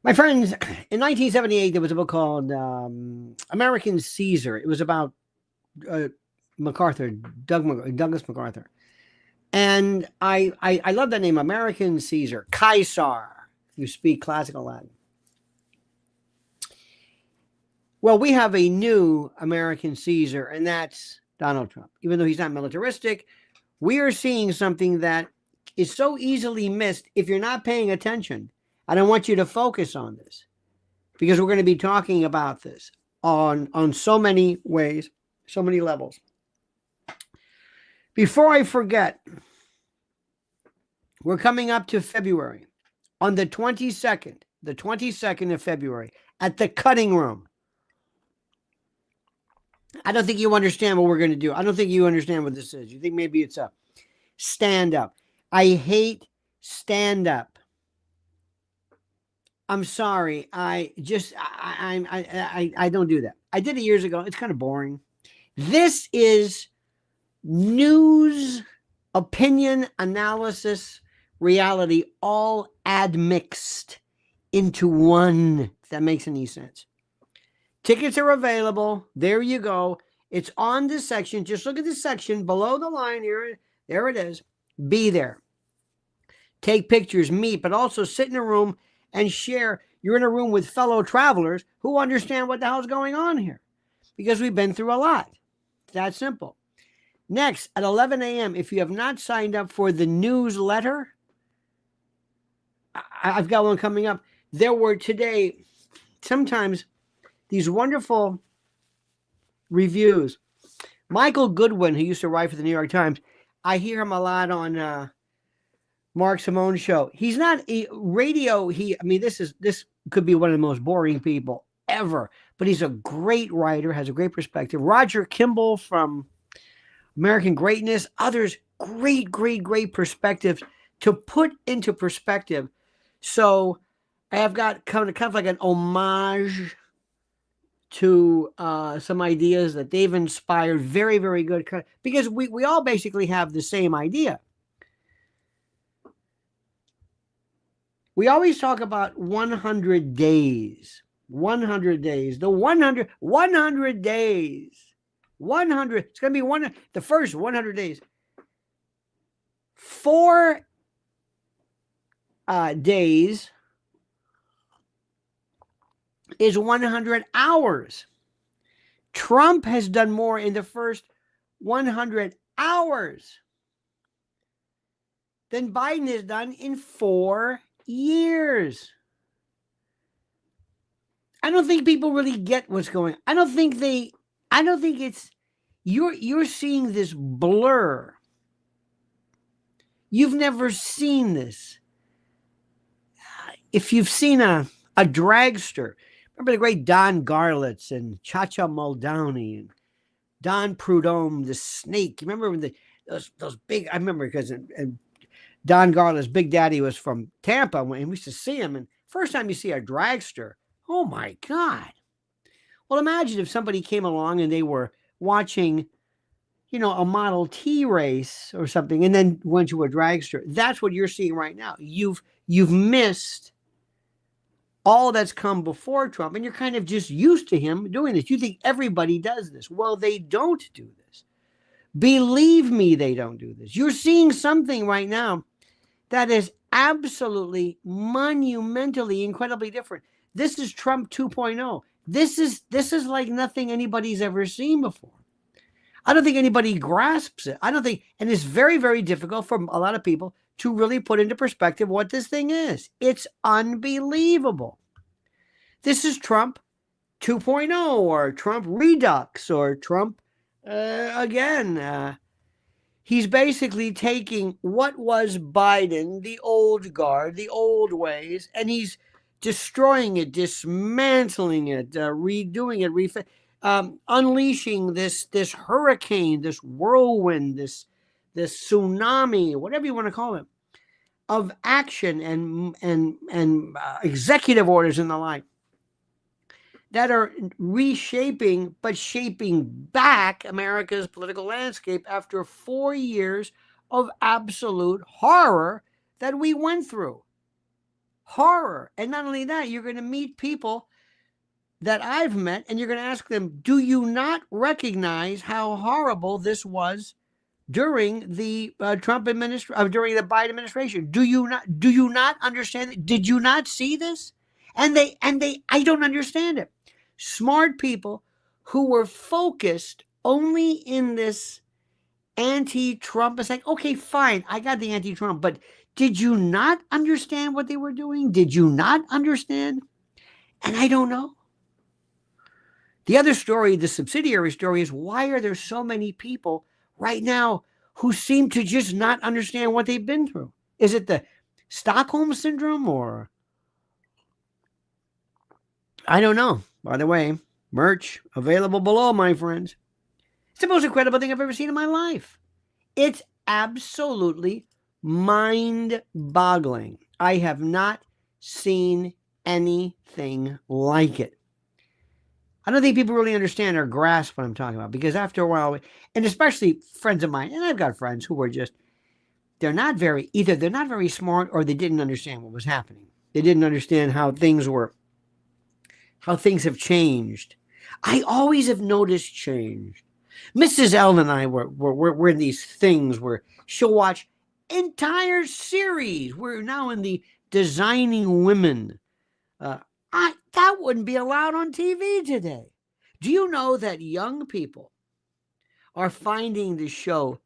My friends, in 1978, there was a book called American Caesar. It was about MacArthur, Douglas MacArthur. And I love that name, American Caesar, Caesar, if you speak classical Latin. Well, we have a new American Caesar, and that's Donald Trump. Even though he's not militaristic, we are seeing something that is so easily missed if you're not paying attention. I don't want you to focus on this because we're going to be talking about this on so many ways, so many levels. Before I forget, we're coming up to February. On the 22nd of February, at the Cutting Room. I don't think you understand what we're going to do. I don't think you understand what this is. You think maybe it's a stand-up. I hate stand-up. I'm sorry. I don't do that. I did it years ago. It's kind of boring. This is news, opinion, analysis, reality, all admixed into one, if that makes any sense. Tickets are available. There you go. It's on this section. Just look at this section below the line here. There it is. Be there. Take pictures, meet, but also sit in a room and share. You're in a room with fellow travelers who understand what the hell's going on here because we've been through a lot. It's that simple. Next, at 11 a.m., if you have not signed up for the newsletter, I've got one coming up. There were today sometimes these wonderful reviews. Michael Goodwin, who used to write for the New York Times, I hear him a lot on Mark Simone's show. He's not a radio. This could be one of the most boring people ever, but he's a great writer, has a great perspective. Roger Kimball from American Greatness, others, great perspectives to put into perspective. So I have got kind of like an homage to some ideas that they've inspired. Very, very good. Because we all basically have the same idea. We always talk about 100 days. 100 days. The 100 days. 100. It's going to be the first 100 days. 4 days is 100 hours. Trump has done more in the first 100 hours than Biden has done in 4 years. I don't think people really get what's going on. I don't think it's you're seeing this blur. You've never seen this. If you've seen a dragster, remember the great Don Garlitz and Cha-Cha Muldowney and Don Prudhomme, the snake. You remember when those big, I remember because and Don Garlitz's big daddy was from Tampa and we used to see him. And first time you see a dragster, oh my God. Well, imagine if somebody came along and they were watching, a Model T race or something and then went to a dragster. That's what you're seeing right now. You've missed all that's come before Trump, and you're kind of just used to him doing this. You think everybody does this. Well, they don't do this. Believe me, they don't do this. You're seeing something right now that is absolutely monumentally, incredibly different. This is Trump 2.0. This is like nothing anybody's ever seen before. I don't think anybody grasps it. And it's very, very difficult for a lot of people to really put into perspective what this thing is. It's unbelievable. This is Trump 2.0 or Trump Redux or Trump again. He's basically taking what was Biden, the old guard, the old ways, and he's destroying it, dismantling it, redoing it, unleashing this hurricane, this whirlwind, this tsunami, whatever you want to call it, of action and executive orders and the like that are reshaping, but shaping back America's political landscape after 4 years of absolute horror that we went through. horror. And not only that, you're going to meet people that I've met, and you're going to ask them, do you not recognize how horrible this was during the Trump administration, during the Biden administration? Do you not understand it? Did you not see this? And I don't understand it. Smart people who were focused only in this anti-Trump. It's like, okay, fine, I got the anti-Trump, but did you not understand what they were doing? Did you not understand? And I don't know. The other story, the subsidiary story, is why are there so many people right now who seem to just not understand what they've been through? Is it the Stockholm syndrome, or I don't know. By the way, merch available below, my friends. It's the most incredible thing I've ever seen in my life. It's absolutely mind-boggling. I have not seen anything like it. I don't think people really understand or grasp what I'm talking about, because after a while, and especially friends of mine, and I've got friends who were just, they're not very smart, or they didn't understand what was happening. They didn't understand how things have changed. I always have noticed change. Mrs. L and I were in these things where she'll watch entire series. We're now in the Designing Women. That wouldn't be allowed on TV today. Do you know that young people are finding the show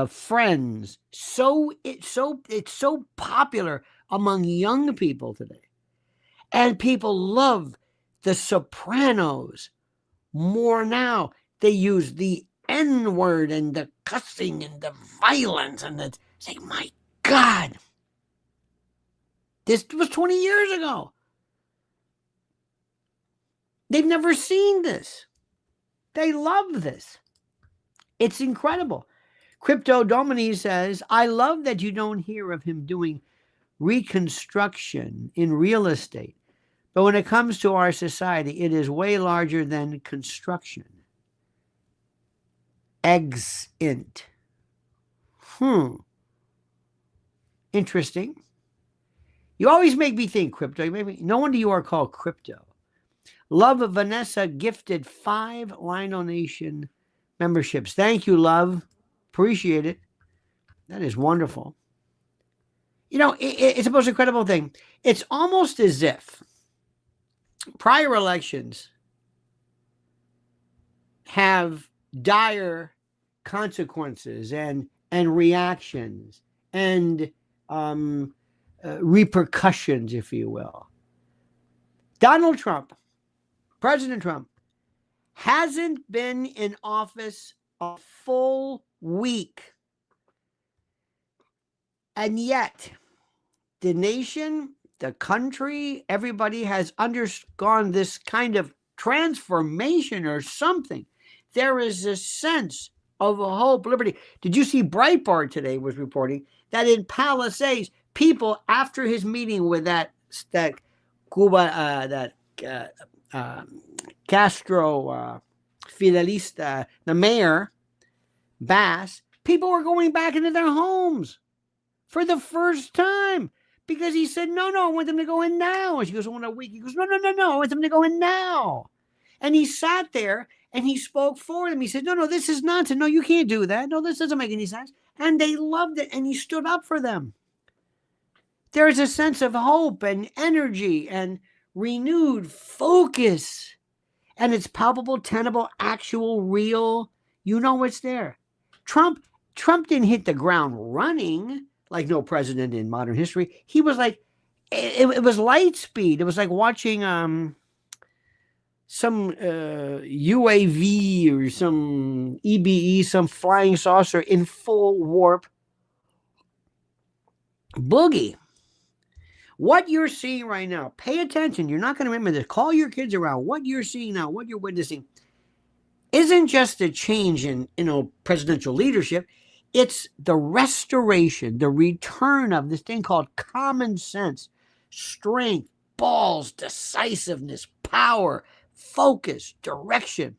Friends it's so popular among young people today, and people love The Sopranos more now. They use the N-word and the cussing and the violence, and it's like, my God, this was 20 years ago. They've never seen this. They love this. It's incredible. Crypto Domini says, I love that you don't hear of him doing reconstruction in real estate. But when it comes to our society, it is way larger than construction. Exint. Interesting. You always make me think, Crypto. No wonder you are called Crypto. Love of Vanessa gifted 5 Lionel Nation memberships. Thank you, love. Appreciate it. That is wonderful. You know, it's the most incredible thing. It's almost as if prior elections have dire consequences and reactions and repercussions, if you will. Donald Trump, President Trump, hasn't been in office a full week. And yet, the nation, the country, everybody has undergone this kind of transformation or something. There is a sense of hope, liberty. Did you see Breitbart today was reporting that in Palisades, people, after his meeting with that Castro Fidelista, the mayor, Bass, people were going back into their homes for the first time because he said, no, I want them to go in now. And she goes, I want a week. He goes, no, I want them to go in now. And he sat there and he spoke for them. He said, no, this is nonsense. No, you can't do that. No, this doesn't make any sense. And they loved it. And he stood up for them. There is a sense of hope and energy and renewed focus. And it's palpable, tenable, actual, real. You know it's there. Trump didn't hit the ground running like no president in modern history. He was like, it was light speed. It was like watching some UAV or some EBE, some flying saucer in full warp boogie. What you're seeing right now, pay attention. You're not going to remember this. Call your kids around. What you're seeing now, what you're witnessing, isn't just a change in, presidential leadership. It's the restoration, the return of this thing called common sense, strength, balls, decisiveness, power, focus, direction.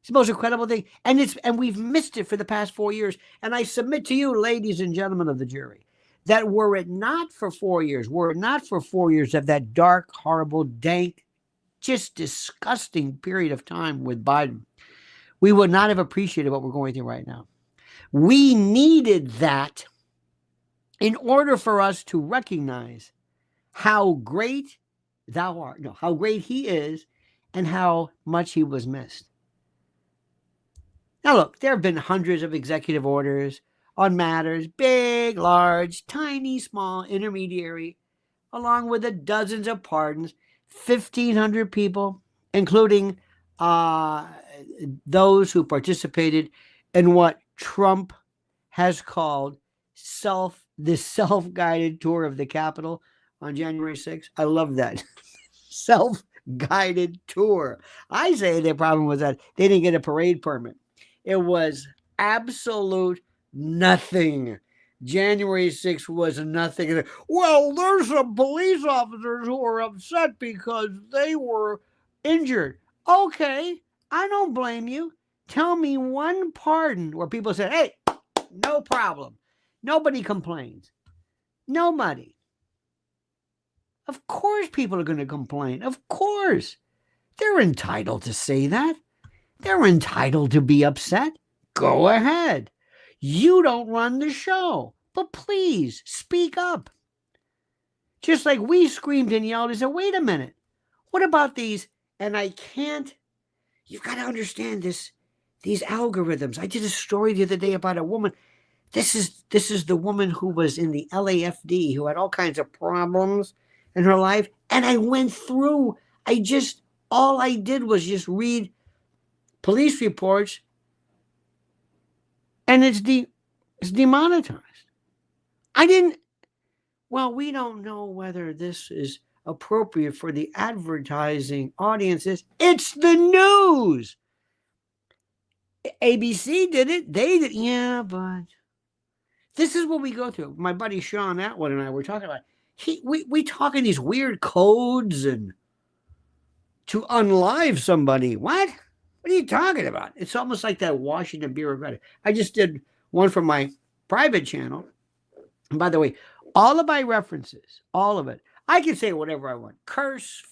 It's the most incredible thing. And we've missed it for the past 4 years. And I submit to you, ladies and gentlemen of the jury, that were it not for 4 years, of that dark, horrible, dank, just disgusting period of time with Biden, we would not have appreciated what we're going through right now. We needed that in order for us to recognize how great thou art, no, how great he is, and how much he was missed. Now, look, there have been hundreds of executive orders on matters, big, large, tiny, small, intermediary, along with the dozens of pardons, 1,500 people, including those who participated in what Trump has called the self-guided tour of the Capitol on January 6th. I love that. Self-guided tour. I say their problem was that they didn't get a parade permit. It was absolute nothing. January 6th was nothing. Well, there's some police officers who are upset because they were injured. Okay, I don't blame you. Tell me one pardon where people said, hey, no problem. Nobody complains. Nobody. Of course people are going to complain. Of course. They're entitled to say that. They're entitled to be upset. Go ahead. You don't run the show, but please speak up. Just like we screamed and yelled and said, wait a minute. What about these? And I can't, you've got to understand this, these algorithms. I did a story the other day about a woman. This is the woman who was in the LAFD, who had all kinds of problems in her life. And I went through, all I did was just read police reports, and it's demonetized. We don't know whether this is appropriate for the advertising audiences. It's the news. ABC did it. They did. Yeah, but this is what we go through. My buddy Sean Atwood and I were talking about. We talk in these weird codes and to unlive somebody. What? What are you talking about? It's almost like that Washington bureaucratic. I just did one for my private channel. And by the way, all of my references, all of it, I can say whatever I want. Curse,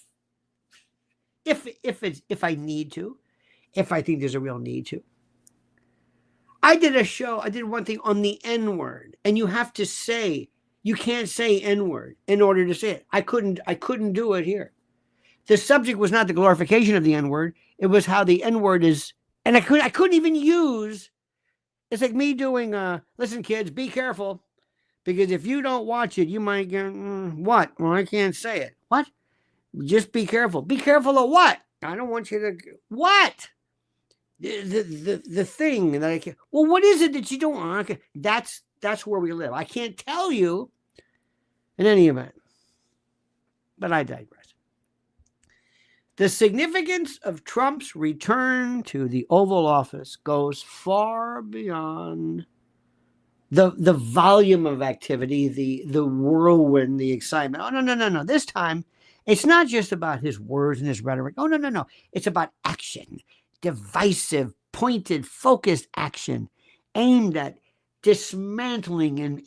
if I need to, if I think there's a real need to. I did one thing on the N-word, and you have to say, you can't say N-word in order to say it. I couldn't do it here. The subject was not the glorification of the N-word. It was how the N-word is, and I couldn't even use, it's like me doing, listen kids, be careful, because if you don't watch it, you might get, what? Well, I can't say it. What? Just be careful. Be careful of what? I don't want you to, what? The thing that I can't, well, what is it that you don't want? Okay, that's where we live. I can't tell you in any event, but I digress. The significance of Trump's return to the Oval Office goes far beyond the volume of activity, the whirlwind, the excitement. Oh, no. This time, it's not just about his words and his rhetoric. Oh, no. It's about action, divisive, pointed, focused action aimed at dismantling and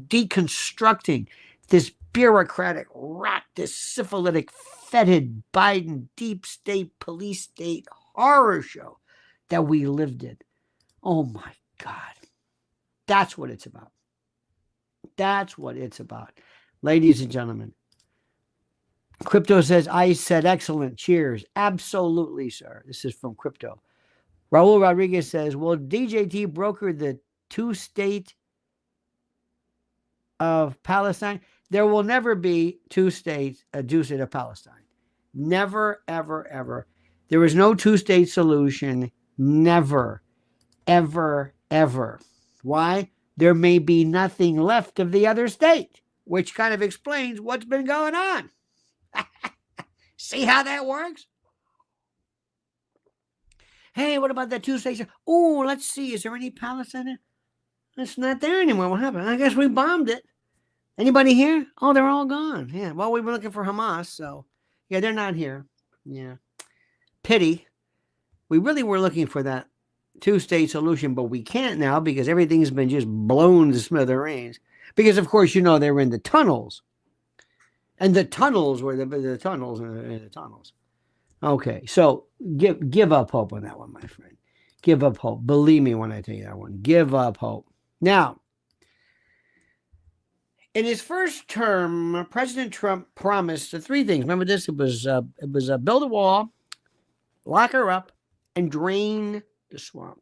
deconstructing this bureaucratic rat, this syphilitic, fetid Biden deep state, police state horror show that we lived in. Oh my God. That's what it's about. That's what it's about. Ladies and gentlemen, Crypto says, I said excellent. Cheers. Absolutely, sir. This is from Crypto. Raul Rodriguez says, will DJT broker the two-state of Palestine? There will never be two states, a two-state of Palestine. Never, ever, ever. There is no two-state solution. Never, ever, ever. Why? There may be nothing left of the other state, which kind of explains what's been going on. See how that works? Hey, what about that two states? Oh, let's see. Is there any Palestine? It's not there anymore. What happened? I guess we bombed it. Anybody here? Oh, they're all gone. Yeah. Well, we were looking for Hamas, so yeah, they're not here. Yeah. Pity. We really were looking for that two-state solution, but we can't now because everything's been just blown to smithereens. Because, of course, they were in the tunnels. And the tunnels were the tunnels and the tunnels. Okay, so give up hope on that one, my friend. Give up hope. Believe me when I tell you that one. Give up hope. Now, in his first term, President Trump promised three things. Remember this? It was build a wall, lock her up, and drain the swamp.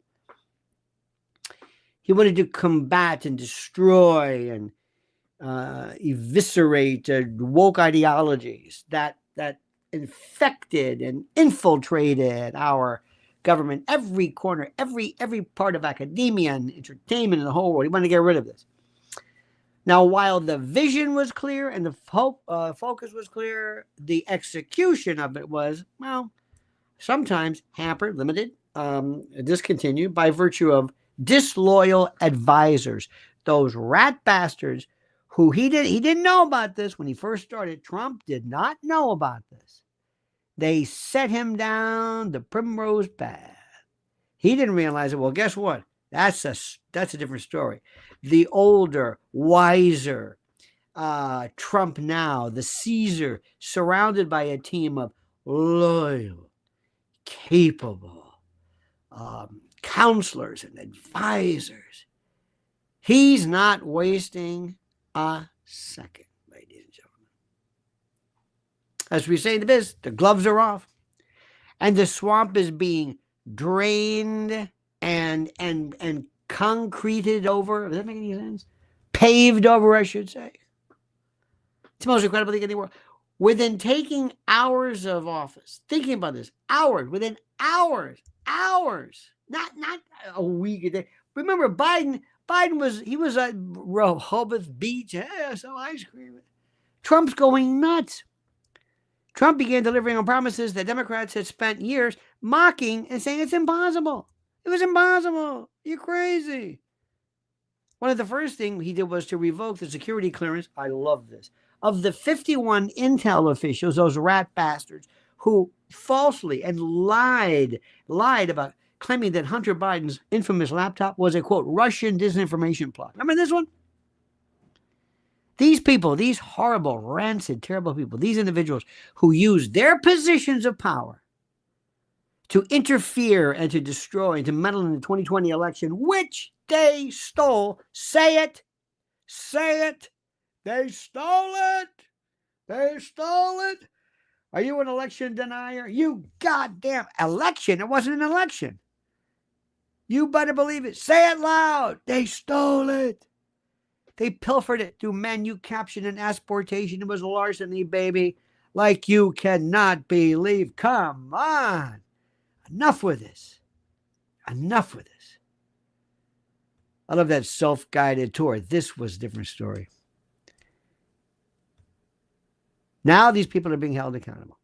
He wanted to combat and destroy and eviscerate woke ideologies that infected and infiltrated our government, every corner, every part of academia and entertainment in the whole world. He wanted to get rid of this. Now, while the vision was clear and the focus was clear, the execution of it was, well, sometimes hampered, limited, discontinued by virtue of disloyal advisors, those rat bastards who he didn't know about this when he first started. Trump did not know about this. They set him down the primrose path. He didn't realize it. Well, guess what? That's a different story. The older, wiser Trump now, the Caesar, surrounded by a team of loyal, capable counselors and advisors. He's not wasting a second, ladies and gentlemen. As we say in the biz, the gloves are off, and the swamp is being drained and concreted over. Does that make any sense? Paved over, I should say. It's the most incredible thing in the world. Within taking hours of office, thinking about this, within hours, not a week a day. Remember, Biden was at Rehoboth Beach. Yeah, some ice cream. Trump's going nuts. Trump began delivering on promises that Democrats had spent years mocking and saying it's impossible. It was impossible. You're crazy. One of the first things he did was to revoke the security clearance. I love this. Of the 51 intel officials, those rat bastards, who falsely and lied about claiming that Hunter Biden's infamous laptop was a, quote, Russian disinformation plot. Remember this one? These people, these horrible, rancid, terrible people, these individuals who use their positions of power to interfere and to destroy and to meddle in the 2020 election, which they stole. Say it. They stole it. Are you an election denier? You goddamn election. It wasn't an election. You better believe it. Say it loud. They stole it. They pilfered it through menu caption and asportation. It was larceny, baby, like you cannot believe. Come on. Enough with this. I love that self-guided tour. This was a different story. Now these people are being held accountable.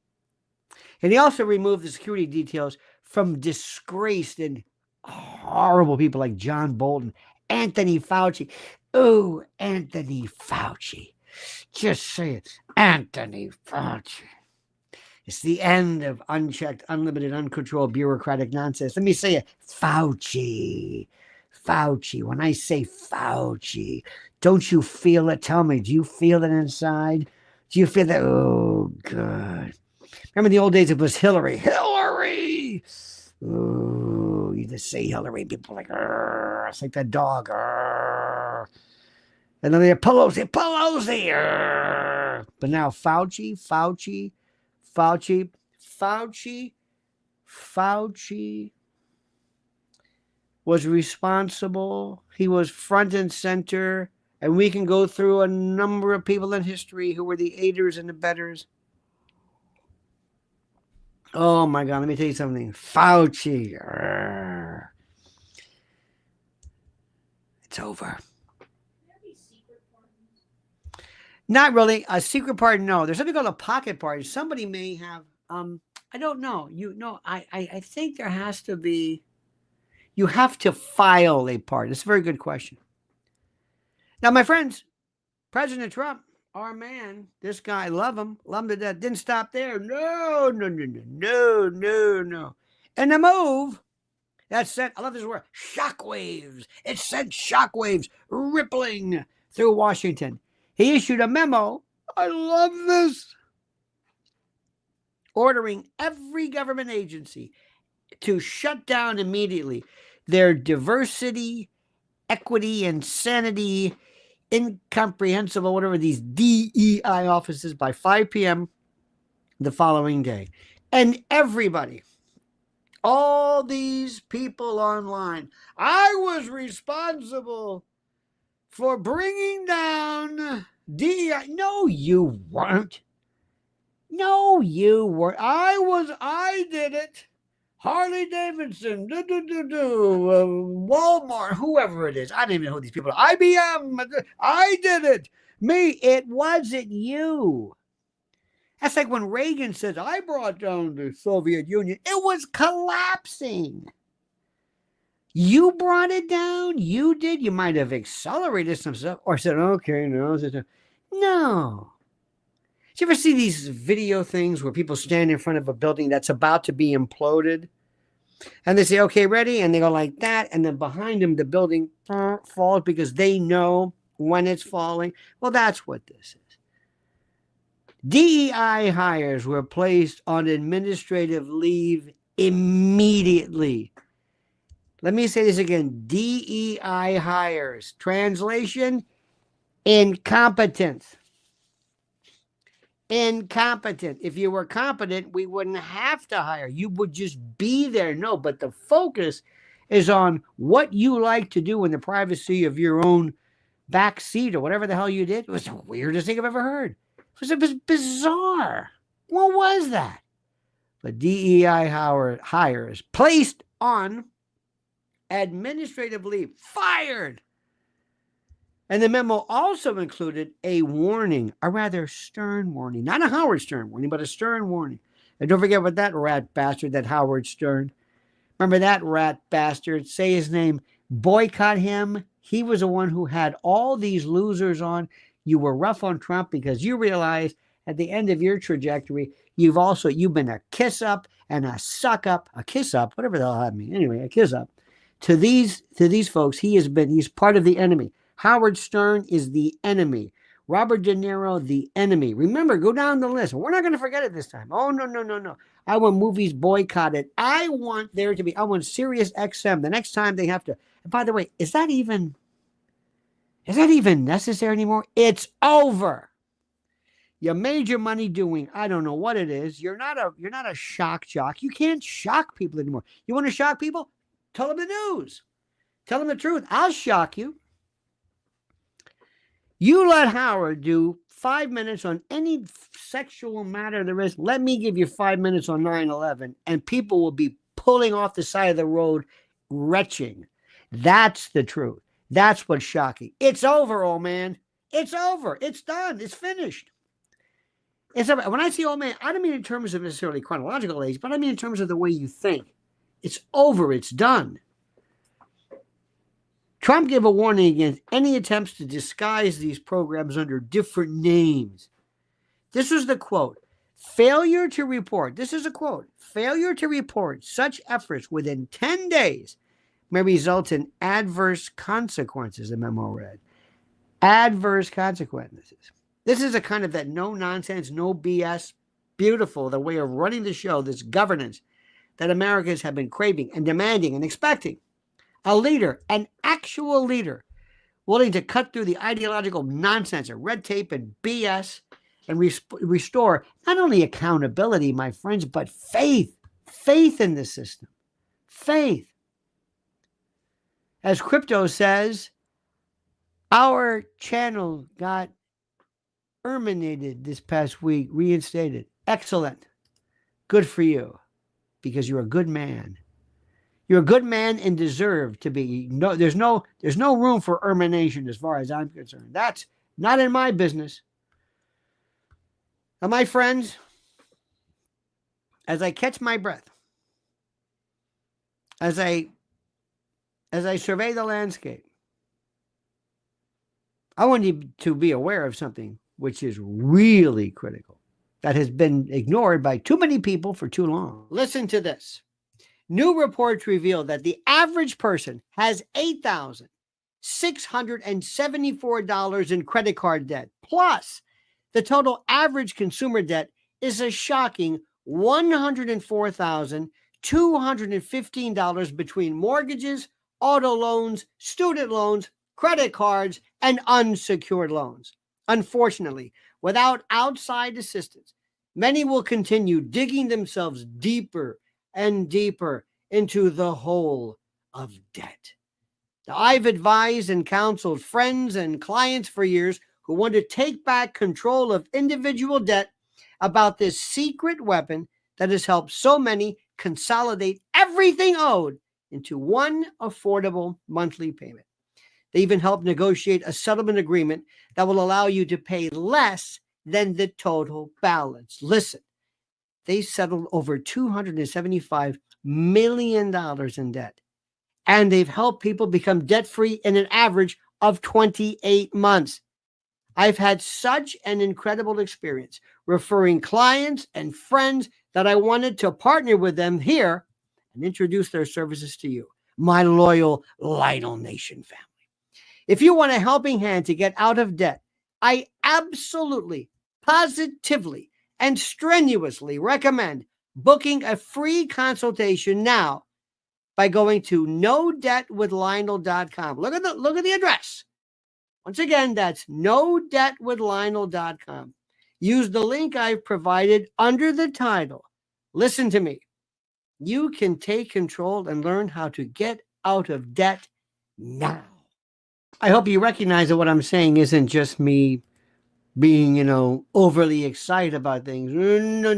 And he also removed the security details from disgraced and horrible people like John Bolton, Anthony Fauci. Oh, Anthony Fauci. Just say it. Anthony Fauci. It's the end of unchecked, unlimited, uncontrolled bureaucratic nonsense. Let me say it. Fauci. When I say Fauci, don't you feel it? Tell me, do you feel it inside? Do you feel that? Oh, God. Remember the old days? It was Hillary. Oh, you just say Hillary. People are like, it's like that dog. And then they have Pelosi. But now Fauci was responsible. He was front and center. And we can go through a number of people in history who were the aiders and abettors. Oh, my God. Let me tell you something. Fauci. It's over. Not really. A secret pardon, no. There's something called a pocket pardon. Somebody may have, I don't know. I think there has to be, you have to file a pardon. It's a very good question. Now, my friends, President Trump, our man, this guy, love him to death. Didn't stop there. No. And the move that sent, I love this word, shockwaves. It sent shockwaves rippling through Washington. He issued a memo. I love this. Ordering every government agency to shut down immediately their diversity, equity, and sanity, incomprehensible, whatever, these DEI offices by 5 p.m. the following day. And everybody, all these people online, I was responsible for bringing down DEI. No, you weren't. No, you weren't. I did it. Harley Davidson, Walmart, whoever it is. I don't even know who these people are. IBM, I did it. Me, it wasn't you. That's like when Reagan says, I brought down the Soviet Union. It was collapsing. You brought it down. You did. You might have accelerated some stuff or said, okay, no. No. Did you ever see these video things where people stand in front of a building that's about to be imploded? And they say, okay, ready? And they go like that. And then behind them, the building falls because they know when it's falling. Well, that's what this is. DEI hires were placed on administrative leave immediately. Let me say this again. DEI hires. Translation, incompetence. Incompetent. If you were competent, we wouldn't have to hire. You would just be there. No, but the focus is on what you like to do in the privacy of your own back seat or whatever the hell you did. It was the weirdest thing I've ever heard. It was bizarre. What was that? But DEI hires placed on administrative leave, fired. And the memo also included a warning, a rather stern warning, not a Howard Stern warning, but a stern warning. And don't forget about that rat bastard, that Howard Stern. Remember that rat bastard? Say his name. Boycott him. He was the one who had all these losers on. You were rough on Trump because you realized at the end of your trajectory, you've been a kiss up and a suck up, a kiss up, whatever the hell that means. Anyway, a kiss up. To these folks, he's part of the enemy. Howard Stern is the enemy. Robert De Niro, the enemy. Remember, go down the list. We're not going to forget it this time. Oh, no. I want movies boycotted. I want Sirius XM. The next time they have to. And by the way, is that even necessary anymore? It's over. You made your money doing, I don't know what it is. You're not a shock jock. You can't shock people anymore. You want to shock people? Tell them the news. Tell them the truth. I'll shock you. You let Howard do 5 minutes on any sexual matter there is. Let me give you 5 minutes on 9/11, and people will be pulling off the side of the road, retching. That's the truth. That's what's shocking. It's over, old man. It's over. It's done. It's finished. It's over. When I say old man, I don't mean in terms of necessarily chronological age, but I mean in terms of the way you think. It's over. It's done. Trump gave a warning against any attempts to disguise these programs under different names. This was the quote. Failure to report. This is a quote. Failure to report such efforts within 10 days may result in adverse consequences, the memo read. Adverse consequences. This is a kind of that no nonsense, no BS, beautiful, the way of running the show, this governance that Americans have been craving and demanding and expecting. A leader, an actual leader, willing to cut through the ideological nonsense of red tape and BS and restore not only accountability, my friends, but faith. Faith in the system. Faith. As Crypto says, our channel got terminated this past week, reinstated. Excellent. Good for you, because you're a good man. You're a good man and deserve to be. No, there's no room for termination as far as I'm concerned. That's not in my business. Now, my friends, as I catch my breath, as I survey the landscape, I want you to be aware of something which is really critical, that has been ignored by too many people for too long. Listen to this. New reports reveal that the average person has 8,000 $674 in credit card debt. Plus, the total average consumer debt is a shocking $104,215 between mortgages, auto loans, student loans, credit cards, and unsecured loans. Unfortunately, without outside assistance, many will continue digging themselves deeper and deeper into the hole of debt. Now, I've advised and counseled friends and clients for years who want to take back control of individual debt about this secret weapon that has helped so many consolidate everything owed into one affordable monthly payment. They even help negotiate a settlement agreement that will allow you to pay less than the total balance. Listen, they settled over $275 million in debt, and they've helped people become debt-free in an average of 28 months. I've had such an incredible experience referring clients and friends that I wanted to partner with them here and introduce their services to you, my loyal Lionel Nation family. If you want a helping hand to get out of debt, I absolutely, positively, and strenuously recommend booking a free consultation now by going to nodebtwithlionel.com. Look at the address. Once again, that's nodebtwithlionel.com. Use the link I've provided under the title. Listen to me. You can take control and learn how to get out of debt now. I hope you recognize that what I'm saying isn't just me being, overly excited about things. No.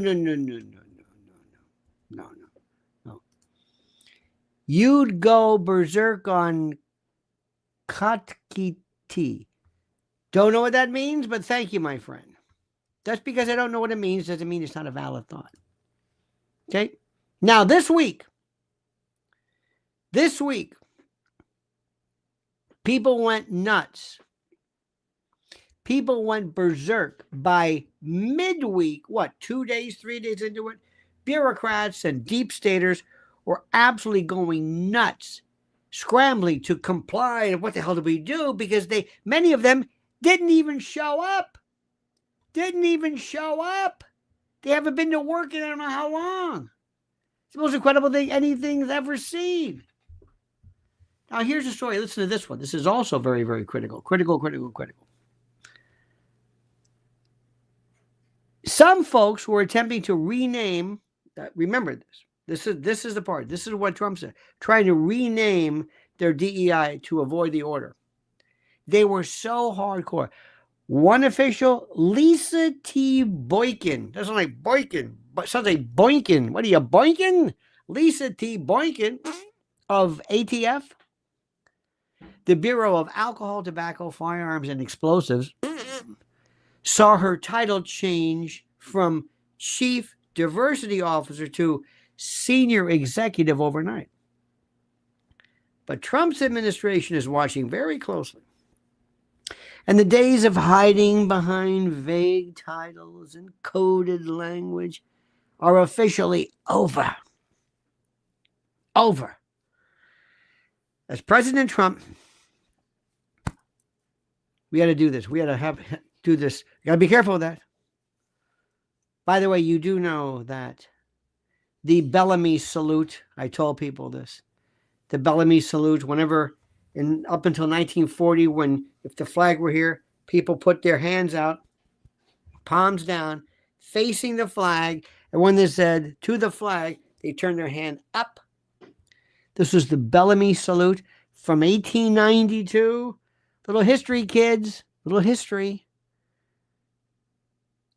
You'd go berserk on Katkiti. Don't know what that means, but thank you, my friend. Just because I don't know what it means doesn't mean it's not a valid thought. Okay? Now, this week, people went nuts. People went berserk by midweek. 2 days, 3 days into it? Bureaucrats and deep staters were absolutely going nuts, scrambling to comply. And what the hell did we do? Because many of them didn't even show up. They haven't been to work in I don't know how long. It's the most incredible thing anything's ever seen. Now, here's the story. Listen to this one. This is also very, very critical. Critical. Some folks were attempting to rename, remember this. This is the part. This is what Trump said. Trying to rename their DEI to avoid the order. They were so hardcore. One official, Lisa T. Boykin. Doesn't like Boykin, but sounds like Boykin. What are you, Boykin? Lisa T. Boykin of ATF, the Bureau of Alcohol, Tobacco, Firearms, and Explosives, saw her title change from Chief Diversity Officer to Senior Executive overnight. But Trump's administration is watching very closely. And the days of hiding behind vague titles and coded language are officially over. As President Trump, we got to do this. We got to do this. You got to be careful with that. By the way, you do know that the Bellamy salute, I told people this, the Bellamy salute, whenever up until 1940, if the flag were here, people put their hands out, palms down, facing the flag, and when they said to the flag, they turned their hand up. This was the Bellamy salute from 1892. Little history, kids. Little history.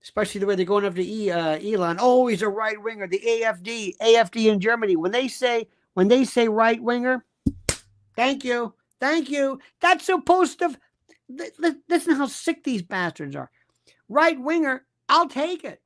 Especially the way they're going after Elon. Oh, he's a right winger. The AFD in Germany. When they say right winger, thank you. That's supposed to. Listen how sick these bastards are. Right winger, I'll take it.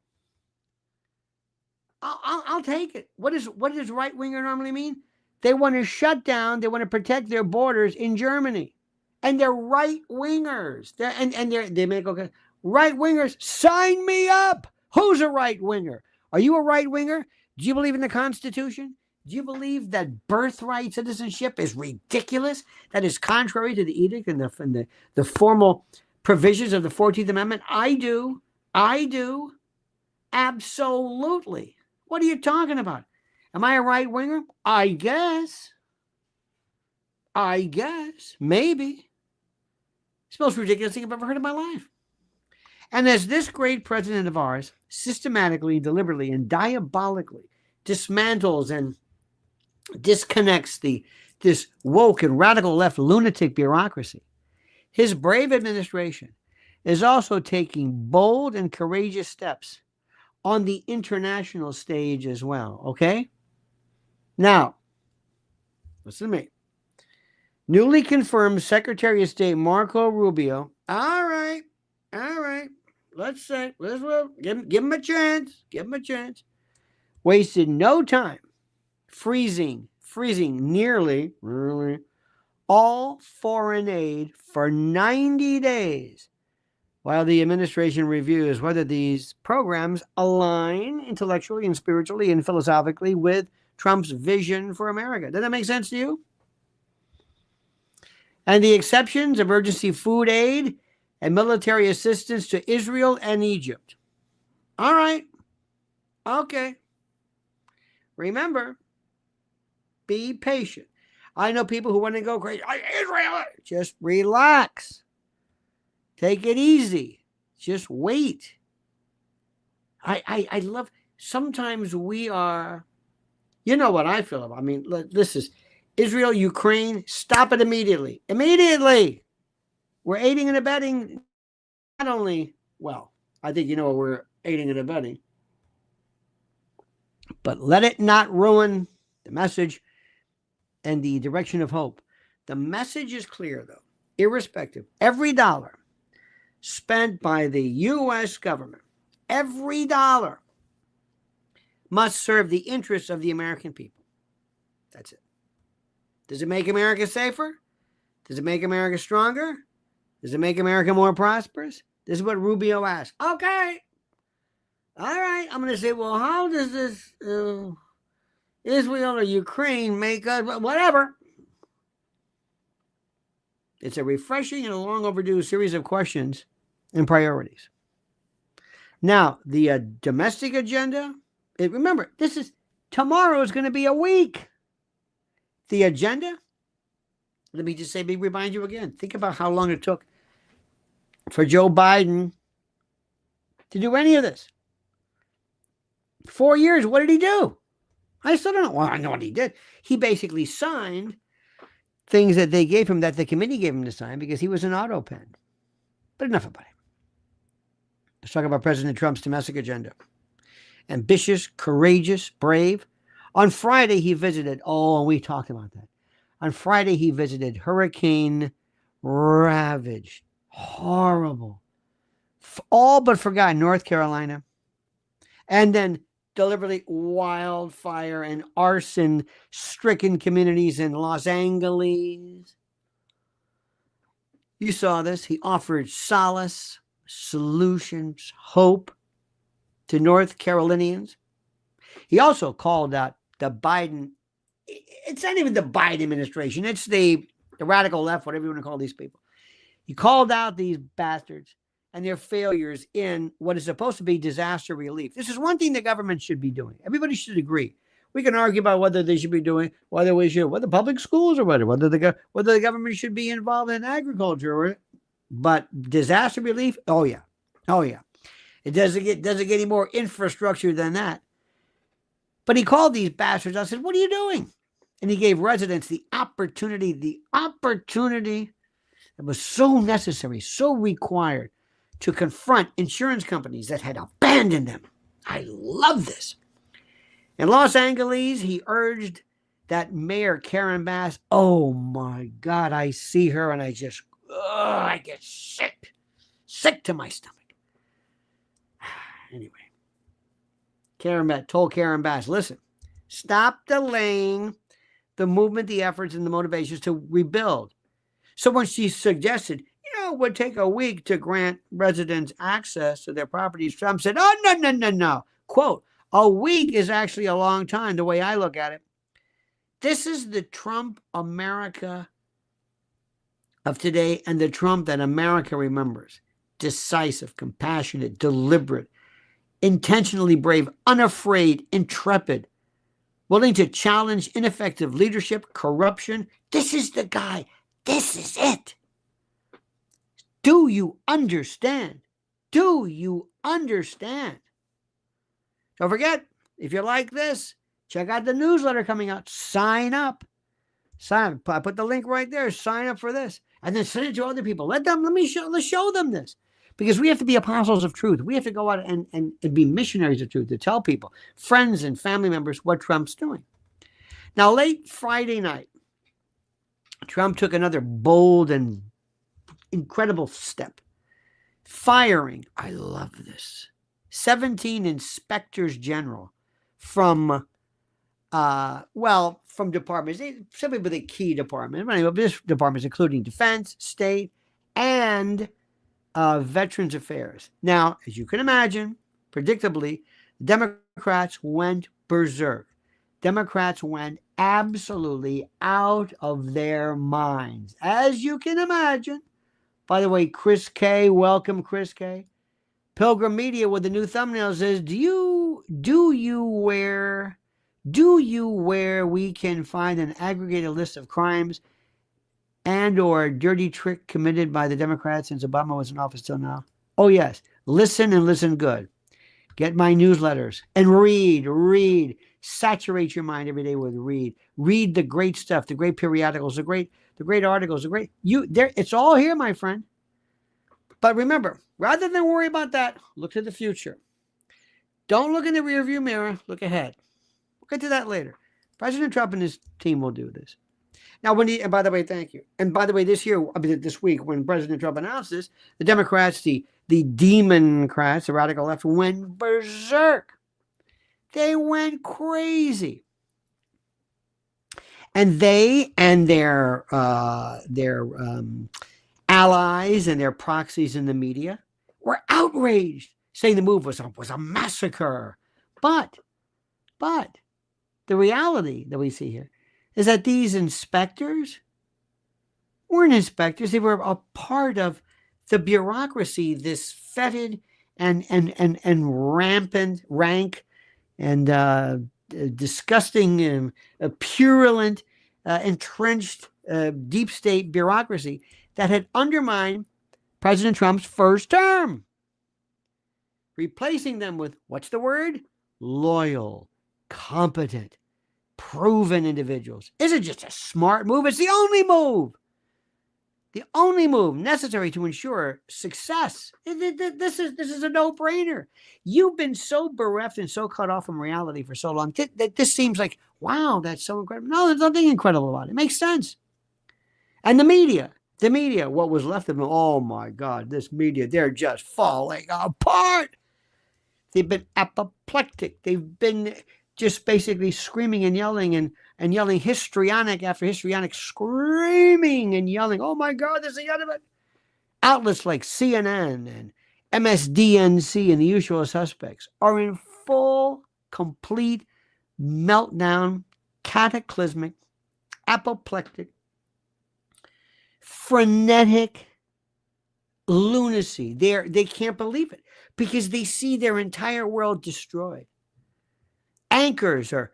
I'll take it. What does right winger normally mean? They want to shut down. They want to protect their borders in Germany, and they're right wingers. They make okay. Right wingers, sign me up. Who's a right winger? Are you a right winger? Do you believe in the Constitution? Do you believe that birthright citizenship is ridiculous? That is contrary to the edict and the formal provisions of the 14th Amendment? I do. I do. Absolutely. What are you talking about? Am I a right winger? I guess. Maybe. It's the most ridiculous thing I've ever heard in my life. And as this great president of ours systematically, deliberately, and diabolically dismantles and disconnects this woke and radical left lunatic bureaucracy, his brave administration is also taking bold and courageous steps on the international stage as well, okay? Now, listen to me. Newly confirmed Secretary of State Marco Rubio, all right, let's give him a chance, wasted no time freezing nearly all foreign aid for 90 days while the administration reviews whether these programs align intellectually and spiritually and philosophically with Trump's vision for America. Does that make sense to you? And the exceptions: emergency food aid and military assistance to Israel and Egypt. All right. Okay. Remember, be patient. I know people who want to go crazy. Israel, just relax. Take it easy. Just wait. I love, sometimes we are, you know what I feel about. I mean, this is Israel, Ukraine, stop it immediately. Immediately. We're aiding and abetting, not only, well, I think you know what we're aiding and abetting, but let it not ruin the message and the direction of hope. The message is clear, though, irrespective. Every dollar spent by the U.S. government, every dollar must serve the interests of the American people. That's it. Does it make America safer? Does it make America stronger? Does it make America more prosperous? This is what Rubio asked. Okay. All right. I'm going to say, well, how does this Israel or Ukraine make us, whatever. It's a refreshing and a long overdue series of questions and priorities. Now, the domestic agenda, remember, tomorrow is going to be a week. The agenda, let me just remind you again. Think about how long it took for Joe Biden to do any of this. 4 years, what did he do? I still don't know. Well, I know what he did. He basically signed things that they gave him, that the committee gave him to sign, because he was an auto pen. But enough about it. Let's talk about President Trump's domestic agenda. Ambitious, courageous, brave. On Friday, he visited, we talked about that. On Friday, he visited hurricane ravaged, horrible, all but forgotten North Carolina. And then deliberately wildfire and arson-stricken communities in Los Angeles. You saw this. He offered solace, solutions, hope to North Carolinians. He also called out the Biden, it's not even the Biden administration, it's the radical left, whatever you want to call these people. He called out these bastards and their failures in what is supposed to be disaster relief. This is one thing the government should be doing. Everybody should agree. We can argue about whether they should be doing, whether public schools or whether the government should be involved in agriculture, but disaster relief, oh yeah. It doesn't get any more infrastructure than that. But he called these bastards. I said, what are you doing? And he gave residents the opportunity that was so necessary, so required, to confront insurance companies that had abandoned them. I love this. In Los Angeles, he urged that Mayor Karen Bass. Oh my God, I see her and I get sick to my stomach. Anyway, told Karen Bass, listen, stop delaying the movement, the efforts, and the motivations to rebuild. So when she suggested, it would take a week to grant residents access to their properties, Trump said, oh, no. Quote, a week is actually a long time, the way I look at it. This is the Trump America of today and the Trump that America remembers. Decisive, compassionate, deliberate, intentionally brave, unafraid, intrepid, willing to challenge ineffective leadership, corruption. This is the guy. This is it. Do you understand? Do you understand? Don't forget, if you like this, check out the newsletter coming out. Sign up. Sign up. I put the link right there. Sign up for this. And then send it to other people. Let's show them this. Because we have to be apostles of truth. We have to go out and be missionaries of truth to tell people, friends and family members, what Trump's doing. Now, late Friday night, Trump took another bold and incredible step. Firing, I love this, 17 inspectors general from departments, simply with a key department. Anyway, this departments including defense, state, and Veterans Affairs. Now, as you can imagine, predictably, Democrats went berserk. Democrats went absolutely out of their minds, as you can imagine. By the way, Chris K, welcome, Chris K. Pilgrim Media with the new thumbnail says, do you where we can find an aggregated list of crimes and or dirty trick committed by the Democrats since Obama was in office till now? Oh, yes. Listen and listen good. Get my newsletters and read. Saturate your mind every day with read. Read the great stuff, the great periodicals, the great articles, it's all here, my friend. But remember, rather than worry about that, look to the future. Don't look in the rearview mirror. Look ahead. We'll get to that later. President Trump and his team will do this. Now, and by the way, thank you. And by the way, this week, when President Trump announced this, the Democrats, the Democrats, the radical left, went berserk. They went crazy. And they and their allies and their proxies in the media were outraged, saying the move was a massacre. But the reality that we see here is that these inspectors weren't inspectors. They were a part of the bureaucracy, this fetid and rampant, rank, and disgusting, purulent, entrenched deep state bureaucracy that had undermined President Trump's first term, replacing them with, what's the word? Loyal, competent, proven individuals. Is it just a smart move? It's the only move. The only move necessary to ensure success. This is a no-brainer. You've been so bereft and so cut off from reality for so long that this seems like, wow, that's so incredible. No, there's nothing incredible about it. It makes sense. And the media, what was left of them, oh my God, this media, they're just falling apart. They've been apoplectic. They've been just basically screaming and yelling histrionic after histrionic, screaming and yelling, oh my God, there's the end of it. Outlets like CNN and MSDNC and the usual suspects are in full, complete meltdown, cataclysmic, apoplectic, frenetic lunacy. They can't believe it because they see their entire world destroyed. Anchors are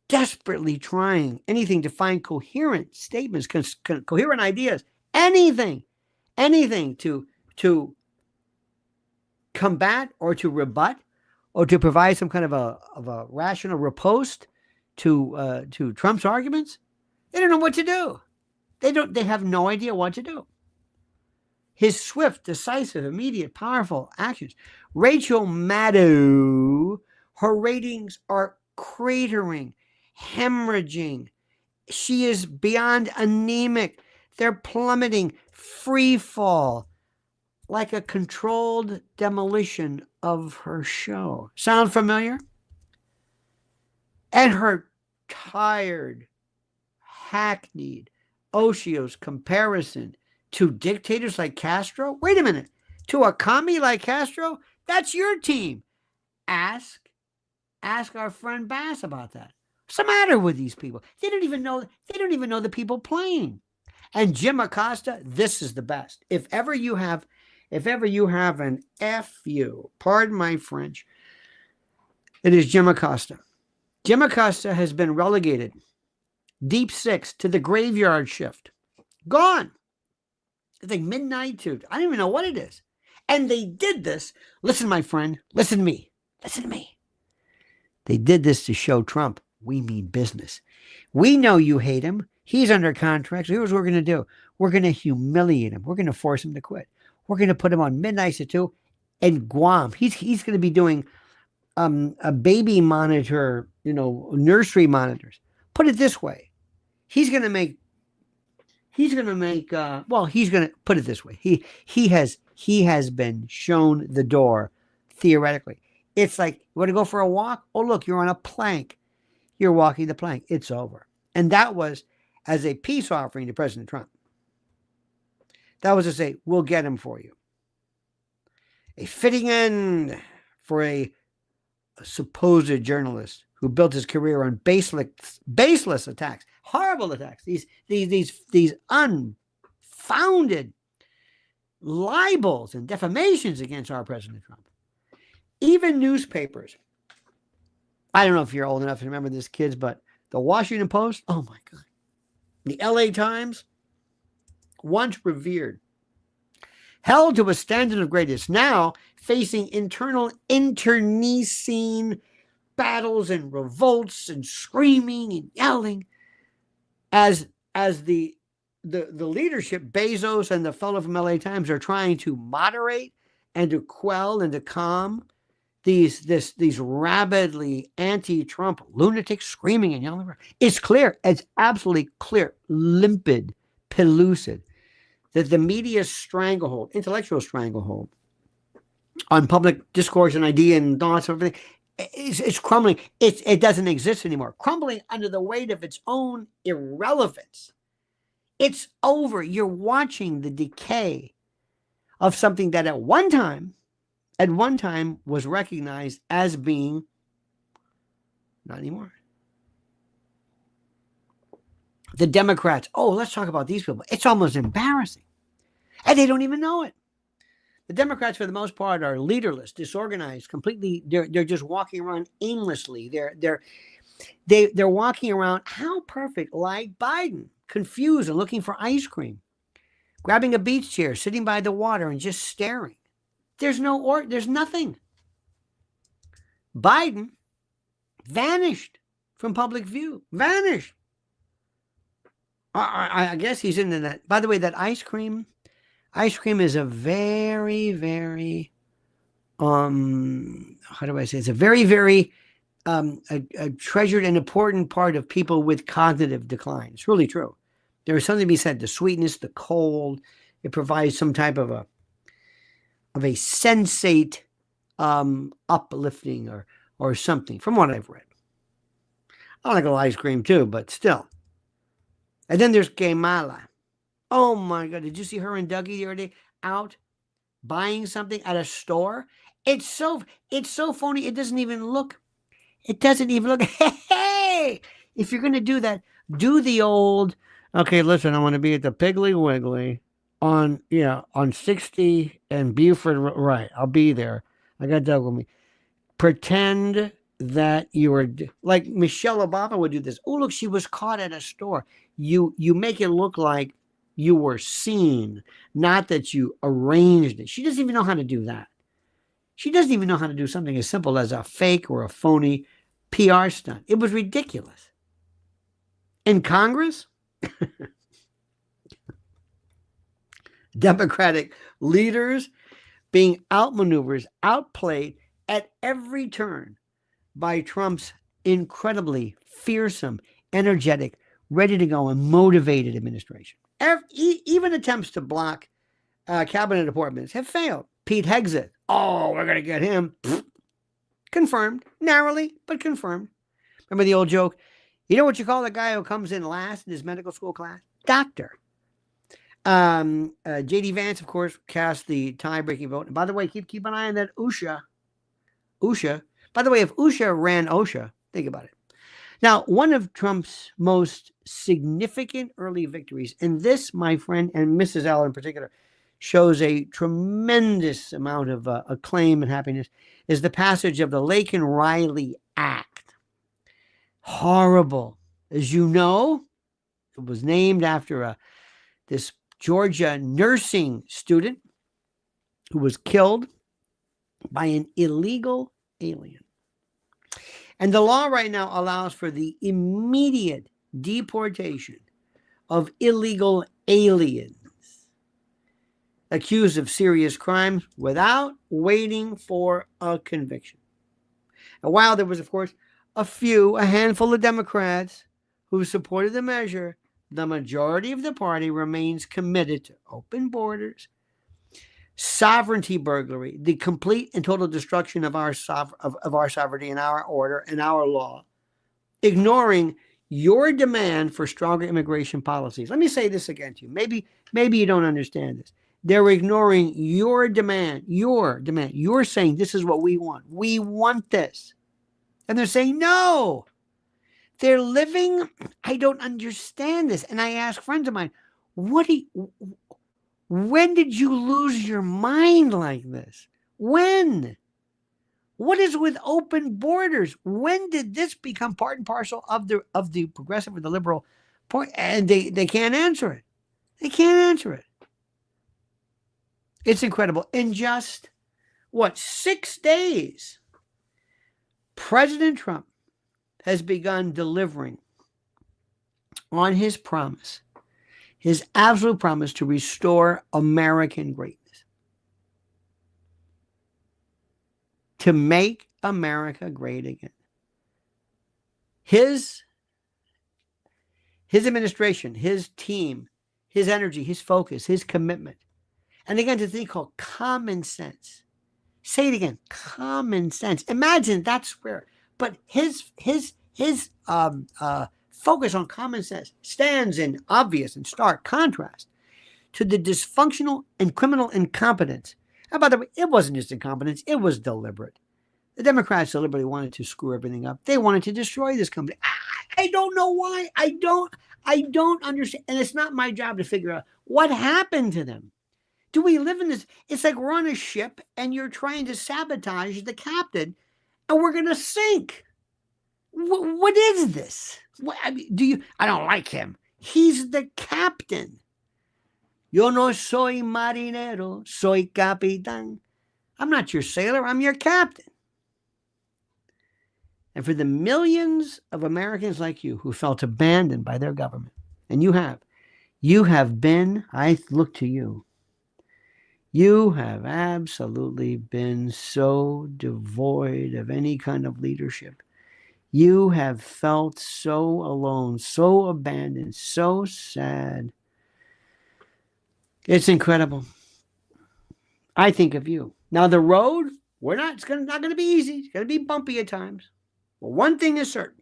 desperately trying anything to find coherent statements, coherent ideas, anything to combat or to rebut or to provide some kind of a rational riposte to Trump's arguments. They don't know what to do. They have no idea what to do. His swift, decisive, immediate, powerful actions. Rachel Maddow, her ratings are cratering, hemorrhaging. She is beyond anemic. They're plummeting, free fall, like a controlled demolition of her show. Sound familiar? And her tired, hackneyed, Oshio's comparison to dictators like Castro? Wait a minute. To a commie like Castro? That's your team. Ask our friend Bass about that. What's the matter with these people? They don't even know the people playing. And Jim Acosta, this is the best. If ever you have an FU, pardon my French, it is Jim Acosta. Jim Acosta has been relegated, deep six, to the graveyard shift. Gone. It's like midnight to, I don't even know what it is. And they did this. Listen, my friend, listen to me. Listen to me. They did this to show Trump, we mean business. We know you hate him. He's under contract. So here's what we're going to do. We're going to humiliate him. We're going to force him to quit. We're going to put him on midnight to 2 in Guam. He's going to be doing a baby monitor, nursery monitors. Put it this way. He's going to put it this way. He has been shown the door theoretically. It's like, you want to go for a walk? Oh, look, you're on a plank. You're walking the plank. It's over. And that was as a peace offering to President Trump. That was to say, we'll get him for you. A fitting end for a supposed journalist who built his career on baseless attacks, horrible attacks, these unfounded libels and defamations against our President Trump. Even newspapers. I don't know if you're old enough to remember this, kids, but the Washington Post, oh my God. The LA Times, once revered, held to a standard of greatness, now facing internal internecine battles and revolts and screaming and yelling as the leadership, Bezos and the fellow from LA Times, are trying to moderate and to quell and to calm these rabidly anti-Trump lunatics screaming and yelling. It's clear, it's absolutely clear, limpid, pellucid, that the media's stranglehold, intellectual stranglehold on public discourse and idea and thoughts and everything, it's crumbling. It doesn't exist anymore. Crumbling under the weight of its own irrelevance. It's over. You're watching the decay of something that at one time was recognized as being not anymore. The Democrats, let's talk about these people. It's almost embarrassing. And they don't even know it. The Democrats, for the most part, are leaderless, disorganized, completely. They're just walking around aimlessly. They're walking around, how perfect, like Biden, confused and looking for ice cream, grabbing a beach chair, sitting by the water and just staring. There's nothing. Biden vanished from public view. Vanished. I guess he's into that. By the way, that ice cream is a very, very, how do I say? It's a very, very a treasured and important part of people with cognitive decline. It's really true. There is something to be said. The sweetness, the cold, it provides some type of a sensate uplifting or something, from what I've read. I like a little ice cream too, but still. And then there's Kamala. Oh my God, did you see her and Dougie the other day out buying something at a store? It's so phony. It doesn't even look. Hey, if you're going to do that, do the old, okay, listen, I want to be at the Piggly Wiggly on 60 and Buford, right? I'll be there. I got Doug with me. Pretend that you were like Michelle Obama would do this. Oh, look, she was caught at a store. You make it look like you were seen, not that you arranged it. She doesn't even know how to do that. She doesn't even know how to do something as simple as a fake or a phony PR stunt. It was ridiculous. In Congress, Democratic leaders being outmaneuvered, outplayed at every turn by Trump's incredibly fearsome, energetic, ready to go and motivated administration. Even attempts to block cabinet appointments have failed. Pete Hegseth, we're going to get him. Confirmed, narrowly, but confirmed. Remember the old joke? You know what you call the guy who comes in last in his medical school class? Doctor. J.D. Vance, of course, cast the tie-breaking vote. And by the way, keep an eye on that Usha. By the way, if Usha ran OSHA, think about it. Now, one of Trump's most significant early victories, and this, my friend, and Mrs. L in particular, shows a tremendous amount of acclaim and happiness, is the passage of the Laken-Riley Act. Horrible. As you know, it was named after this Georgia nursing student who was killed by an illegal alien. And the law right now allows for the immediate deportation of illegal aliens accused of serious crimes without waiting for a conviction. And while there was, of course, a handful of Democrats who supported the measure, the majority of the party remains committed to open borders, sovereignty burglary, the complete and total destruction of our sovereignty and our order and our law, ignoring your demand for stronger immigration policies. Let me say this again to you. Maybe you don't understand this. They're ignoring your demand. You're saying this is what we want. We want this. And they're saying no. They're living, I don't understand this. And I ask friends of mine, when did you lose your mind like this? When? What is with open borders? When did this become part and parcel of the progressive or the liberal point? And they can't answer it. They can't answer it. It's incredible. In just, 6 days, President Trump has begun delivering on his promise, his absolute promise to restore American greatness, to make America great again. His administration, his team, his energy, his focus, his commitment, and again, to think called common sense. Say it again, common sense. Imagine that's where, but his focus on common sense stands in obvious and stark contrast to the dysfunctional and criminal incompetence. And by the way, it wasn't just incompetence, it was deliberate. The Democrats deliberately wanted to screw everything up. They wanted to destroy this company. I don't know why. I don't understand. And it's not my job to figure out what happened to them. Do we live in this? It's like we're on a ship and you're trying to sabotage the captain and we're going to sink. What is this? I don't like him. He's the captain. Yo no soy marinero, soy capitán. I'm not your sailor, I'm your captain. And for the millions of Americans like you who felt abandoned by their government, and you have been, I look to you. You have absolutely been so devoid of any kind of leadership. You have felt so alone, so abandoned, so sad. It's incredible. I think of you. Now the road, it's not going to be easy. It's going to be bumpy at times. But one thing is certain.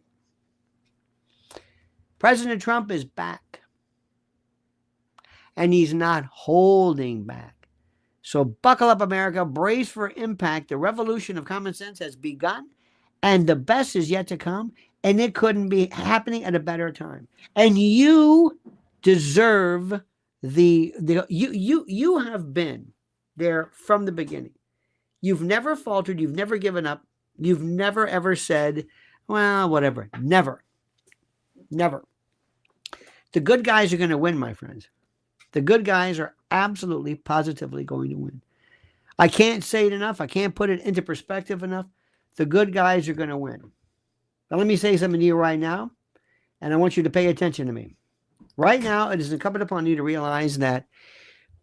President Trump is back. And he's not holding back. So buckle up, America. Brace for impact. The revolution of common sense has begun. And the best is yet to come. And it couldn't be happening at a better time. And you deserve you have been there from the beginning. You've never faltered. You've never given up. You've never, ever said, well, whatever. Never. Never. The good guys are going to win, my friends. The good guys are absolutely, positively going to win. I can't say it enough. I can't put it into perspective enough. The good guys are going to win. Now, let me say something to you right now, and I want you to pay attention to me. Right now, it is incumbent upon you to realize that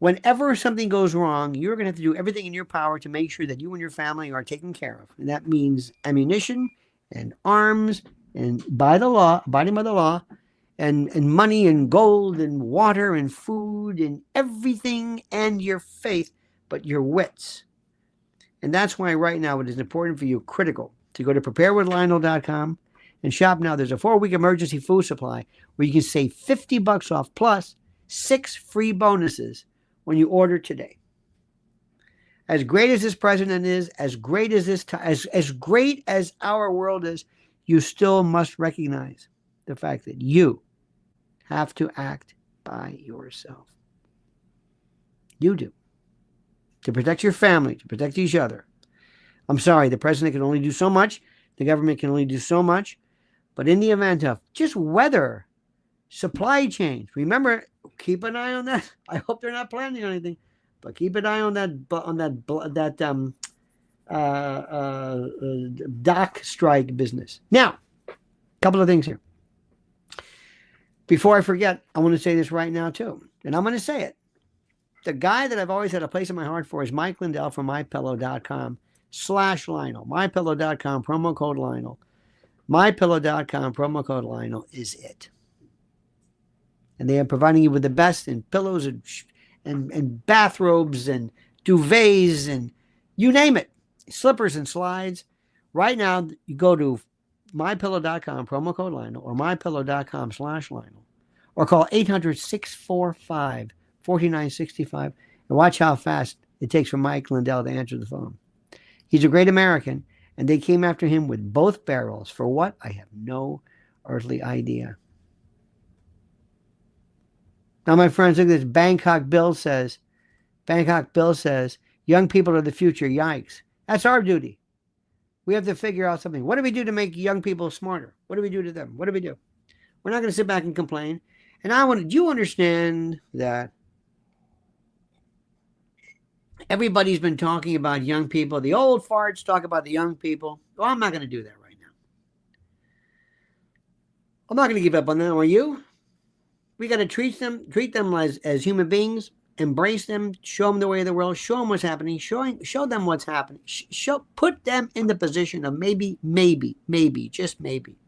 whenever something goes wrong, you're going to have to do everything in your power to make sure that you and your family are taken care of. And that means ammunition and arms and abiding by the law, and money and gold and water and food and everything, and your faith, but your wits. And that's why right now it is important for you, critical, to go to preparewithlionel.com and shop now. There's a 4-week emergency food supply where you can save $50 off plus 6 free bonuses when you order today. As great as this president is, as great as our world is, you still must recognize the fact that you have to act by yourself. You do. To protect your family, to protect each other. I'm sorry, the president can only do so much. The government can only do so much. But in the event of just weather, supply chains, remember, keep an eye on that. I hope they're not planning on anything, but keep an eye on that dock strike business. Now, a couple of things here. Before I forget, I want to say this right now too, and I'm going to say it. The guy that I've always had a place in my heart for is Mike Lindell from mypillow.com/Lionel. mypillow.com, promo code Lionel. mypillow.com, promo code Lionel is it. And they are providing you with the best in pillows and bathrobes and duvets and you name it. Slippers and slides. Right now, you go to mypillow.com, promo code Lionel, or mypillow.com/Lionel, or call 800-645-4965 and watch how fast it takes for Mike Lindell to answer the phone. He's a great American, and they came after him with both barrels. For what? I have no earthly idea. Now, my friends, look at this. Bangkok Bill says, young people are the future. Yikes. That's our duty. We have to figure out something. What do we do to make young people smarter? What do we do to them? What do we do? We're not going to sit back and complain. And do you understand that everybody's been talking about young people? The old farts talk about the young people. Well, I'm not going to do that right now. I'm not going to give up on them. Are you? We got to treat them as human beings, embrace them, show them the way of the world, show them what's happening, show them what's happening, put them in the position of maybe, just maybe,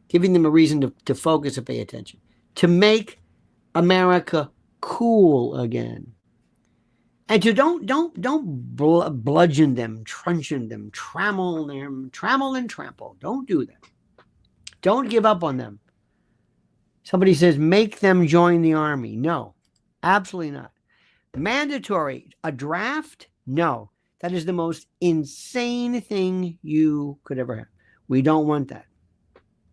giving them a reason to focus and pay attention, to make America cool again, and to don't bludgeon them, truncheon them, trammel and trample. Don't do that. Don't give up on them. Somebody says, make them join the army. No, absolutely not. Mandatory, a draft? No. That is the most insane thing you could ever have. We don't want that.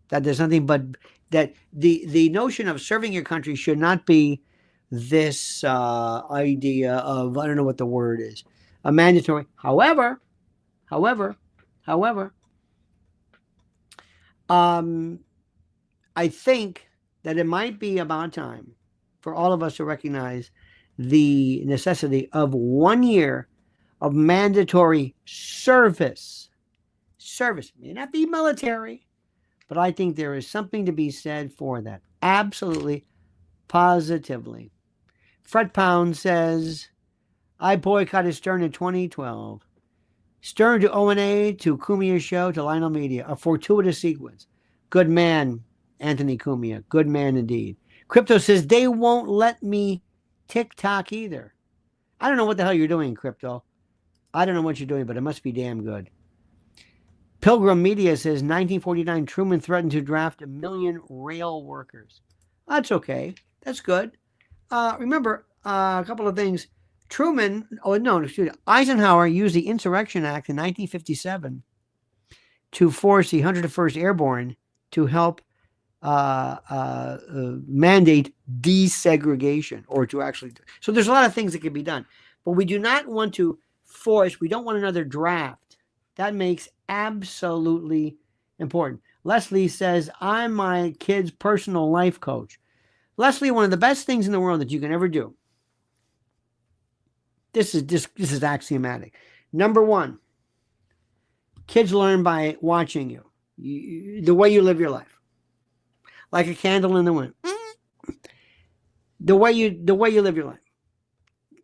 That there's nothing but that the notion of serving your country should not be this idea of, I don't know what the word is, a mandatory. However, I think that it might be about time for all of us to recognize the necessity of 1 year of mandatory service. Service may not be military, but I think there is something to be said for that. Absolutely, positively. Fred Pound says, I boycotted Stern in 2012. Stern to O&A, to Cumia's show, to Lionel Media. A fortuitous sequence. Good man, Anthony Cumia. Good man indeed. Crypto says, they won't let me TikTok either. I don't know what the hell you're doing, Crypto. I don't know what you're doing, but it must be damn good. Pilgrim Media says, 1949, Truman threatened to draft 1 million rail workers. That's okay. That's good. Remember, a couple of things. Eisenhower used the Insurrection Act in 1957 to force the 101st Airborne to help mandate desegregation, or to actually. So there's a lot of things that can be done, but we do not want to force. We don't want another draft. That makes absolutely important. Leslie says, I'm my kid's personal life coach. Leslie, one of the best things in the world that you can ever do. This is axiomatic. Number one, kids learn by watching you, the way you live your life. Like a candle in the wind. The way you live your life.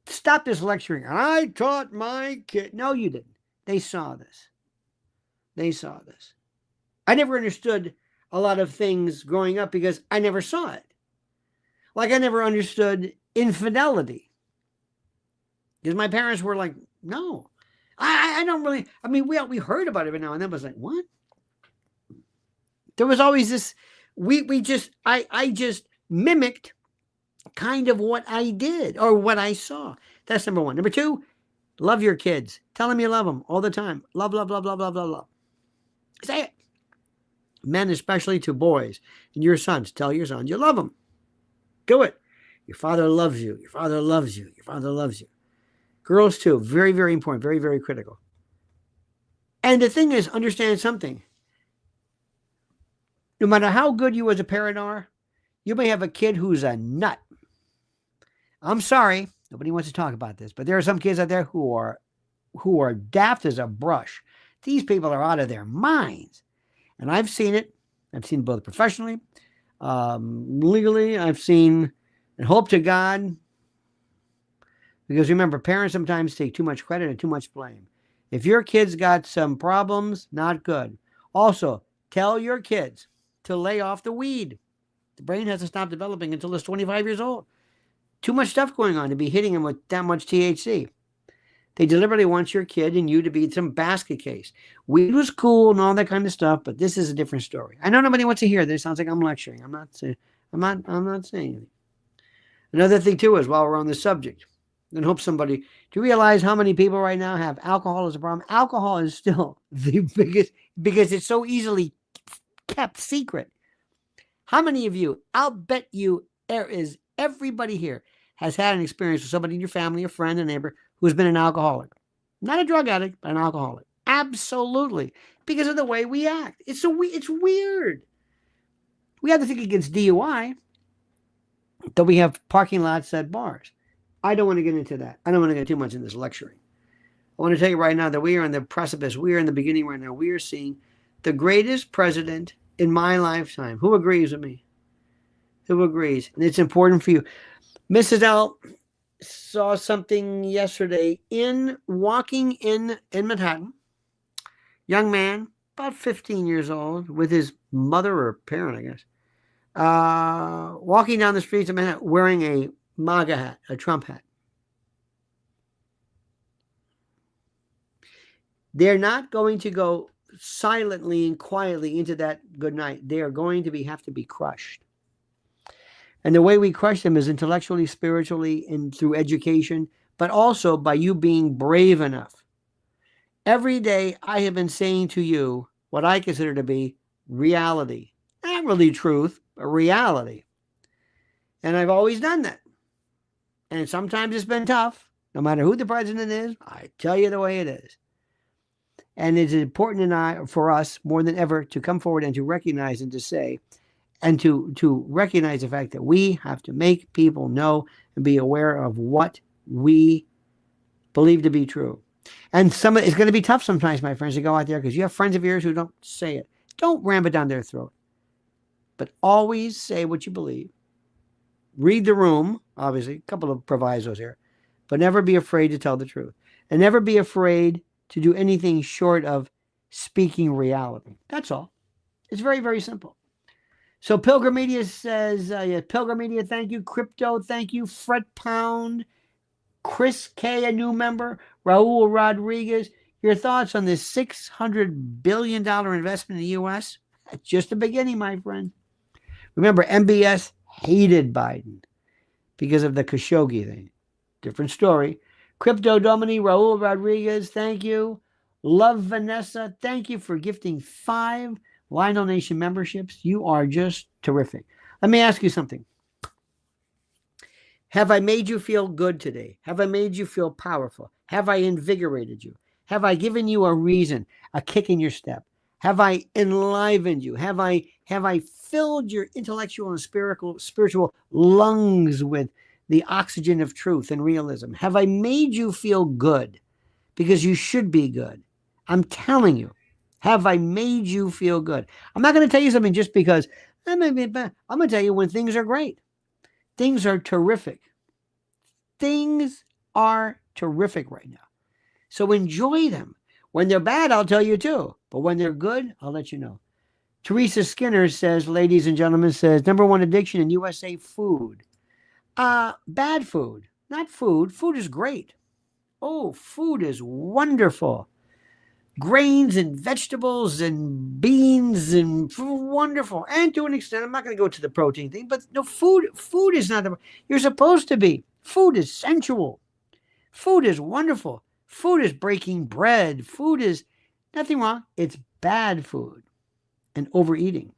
Stop this lecturing. I taught my kid. No, you didn't. They saw this. I never understood a lot of things growing up because I never saw it. Like I never understood infidelity. Because my parents were like, no. I don't really, I mean, we heard about it every now and then, but it was like, what? There was always this, I just mimicked kind of what I did or what I saw. That's number one. Number two, love your kids. Tell them you love them all the time. Love, love, love, love, love, love, love. Say it. Men, especially to boys and your sons. Tell your sons you love them. Do it. Your father loves you. Your father loves you. Your father loves you. Girls too. Very, very important. Very, very critical. And the thing is, understand something. No matter how good you as a parent are, you may have a kid who's a nut. I'm sorry, nobody wants to talk about this, but there are some kids out there who are daft as a brush. These people are out of their minds. And I've seen it. I've seen it both professionally, legally. I've seen, and hope to God, because remember, parents sometimes take too much credit and too much blame. If your kid's got some problems, not good. Also, tell your kids to lay off the weed. The brain hasn't stopped developing until it's 25 years old. Too much stuff going on to be hitting them with that much THC. They deliberately want your kid and you to be some basket case. Weed was cool and all that kind of stuff, but this is a different story. I know nobody wants to hear this. It sounds like I'm lecturing. I'm not saying anything. Another thing too is, while we're on the subject, and hope somebody, do you realize how many people right now have alcohol as a problem? Alcohol is still the biggest, because it's so easily kept secret. How many of you, I'll bet you there is, everybody here has had an experience with somebody in your family, a friend, a neighbor, who's been an alcoholic. Not a drug addict, but an alcoholic. Absolutely. Because of the way we act. It's weird. We have to think against DUI, that we have parking lots at bars. I don't want to get into that. I don't want to get too much in this lecturing. I want to tell you right now that we are on the precipice. We are in the beginning right now. We are seeing the greatest president in my lifetime. Who agrees with me? Who agrees? And it's important for you. Mrs. L saw something yesterday walking in Manhattan. Young man, about 15 years old, with his mother or parent, I guess, walking down the streets of Manhattan wearing a MAGA hat, a Trump hat. They're not going to go silently and quietly into that good night. They are going to have to be crushed. And the way we crush them is intellectually, spiritually, and through education, but also by you being brave enough. Every day I have been saying to you what I consider to be reality. Not really truth, but reality. And I've always done that. And sometimes it's been tough. No matter who the president is, I tell you the way it is. And it's important for us more than ever to come forward and to recognize and to say, and to recognize the fact that we have to make people know and be aware of what we believe to be true. And it's going to be tough sometimes, my friends, to go out there, because you have friends of yours who don't say it. Don't ram it down their throat. But always say what you believe. Read the room, obviously, a couple of provisos here, but never be afraid to tell the truth. And never be afraid to do anything short of speaking reality. That's all. It's very, very simple. So Pilgrim Media says, Pilgrim Media, thank you. Crypto, thank you. Fred Pound, Chris K, a new member. Raul Rodriguez, your thoughts on this $600 billion investment in the U.S.? That's just the beginning, my friend. Remember, MBS hated Biden because of the Khashoggi thing. Different story. Crypto Domini, Raul Rodriguez, thank you. Love Vanessa, thank you for gifting 5 Lionel Nation memberships. You are just terrific. Let me ask you something. Have I made you feel good today? Have I made you feel powerful? Have I invigorated you? Have I given you a reason, a kick in your step? Have I enlivened you? Have I filled your intellectual and spiritual lungs with the oxygen of truth and realism? Have I made you feel good? Because you should be good. I'm telling you. Have I made you feel good? I'm not going to tell you something just because that may be bad. I'm going to tell you when things are great. Things are terrific. Things are terrific right now. So enjoy them. When they're bad, I'll tell you too. But when they're good, I'll let you know. Teresa Skinner says, ladies and gentlemen, says, #1 addiction in USA, food. Bad food, not food. Food is great. Oh, food is wonderful. Grains and vegetables and beans and wonderful. And to an extent, I'm not going to go to the protein thing, but no, food is not the, you're supposed to be. Food is sensual. Food is wonderful. Food is breaking bread. Food is nothing wrong. It's bad food. and overeating.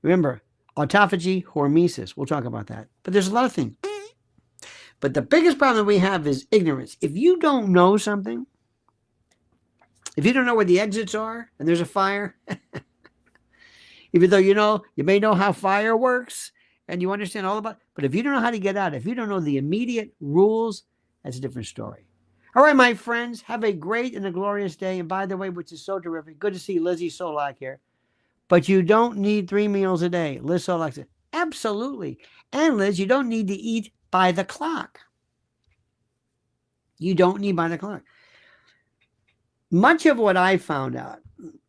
Remember, autophagy, hormesis. We'll talk about that. But there's a lot of things. But the biggest problem we have is ignorance. If you don't know something, if you don't know where the exits are and there's a fire, even though you may know how fire works and you understand all about it, but if you don't know how to get out, if you don't know the immediate rules, that's a different story. All right, my friends, have a great and a glorious day. And by the way, which is so terrific, good to see Lizzie Solak here. But you don't need 3 meals a day. Liz Solak said, absolutely. And Liz, you don't need to eat by the clock. You don't need by the clock. Much of what I found out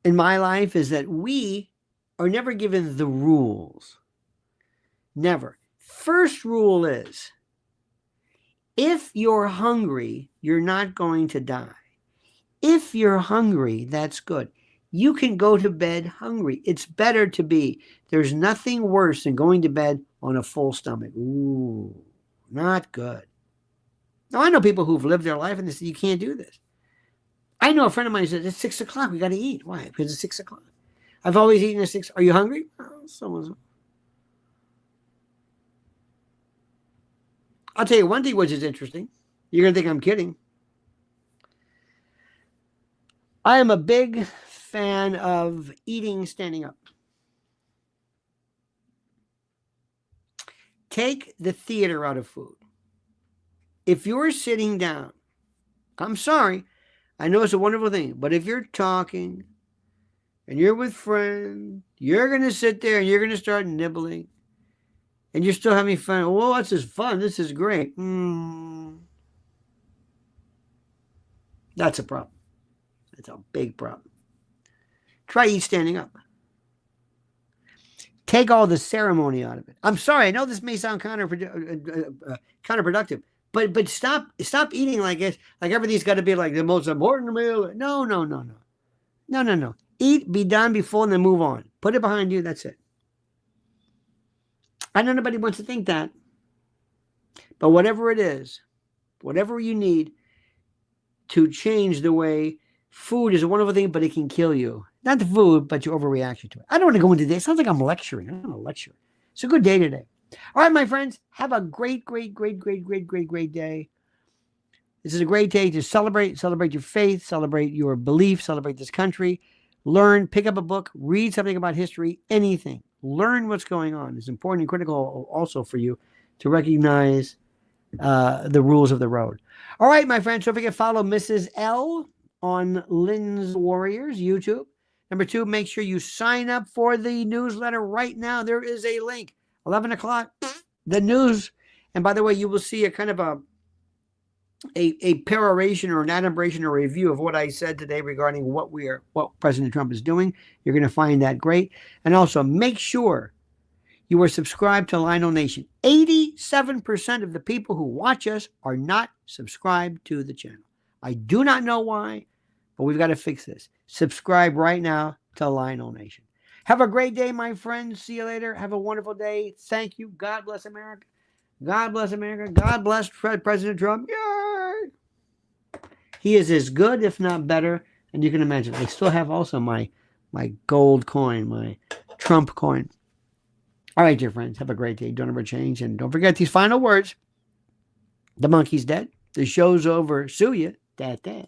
in my life is that we are never given the rules. Never. First rule is, if you're hungry, you're not going to die. If you're hungry, that's good. You can go to bed hungry. It's better to be. There's nothing worse than going to bed on a full stomach. Ooh, not good. Now, I know people who've lived their life and they say, you can't do this. I know a friend of mine said, it's 6 o'clock. We got to eat. Why? Because it's 6 o'clock. I've always eaten at 6. Are you hungry? Oh, someone's. I'll tell you one thing which is interesting. You're going to think I'm kidding. I am a big fan of eating standing up. Take the theater out of food. If you're sitting down, I'm sorry, I know it's a wonderful thing, but if you're talking and you're with friends, you're going to sit there and you're going to start nibbling and you're still having fun. Oh, this is fun. This is great. That's a problem. That's a big problem. Try eat standing up. Take all the ceremony out of it. I'm sorry. I know this may sound counterproductive, but stop eating like it. Like everything's got to be like the most important meal. No. Eat, be done, be full, and then move on. Put it behind you. That's it. I know nobody wants to think that. But whatever it is, whatever you need to change the way food is a wonderful thing, but it can kill you. Not the food, but your overreaction to it. I don't want to go into this. It sounds like I'm lecturing. I don't want to lecture. It's a good day today. All right, my friends, have a great day. This is a great day to celebrate your faith, celebrate your belief, celebrate this country. Learn, pick up a book, read something about history, anything. Learn what's going on. It's important and critical also for you to recognize the rules of the road. All right, my friends, don't forget to follow Mrs. L on Lynn's Warriors YouTube. Number 2, make sure you sign up for the newsletter right now. There is a link. 11 o'clock, the news. And by the way, you will see a kind of a peroration or an adumbration or review of what I said today regarding what President Trump is doing. You're going to find that great. And also make sure you are subscribed to Lionel Nation. 87% of the people who watch us are not subscribed to the channel. I do not know why, but we've got to fix this. Subscribe right now to Lionel Nation. Have a great day, my friends. See you later. Have a wonderful day. Thank you. God bless America. God bless America. God bless President Trump. Yay! He is as good, if not better. And you can imagine, I still have also my gold coin, my Trump coin. All right, dear friends. Have a great day. Don't ever change. And don't forget these final words. The monkey's dead. The show's over. Sue ya. Dad.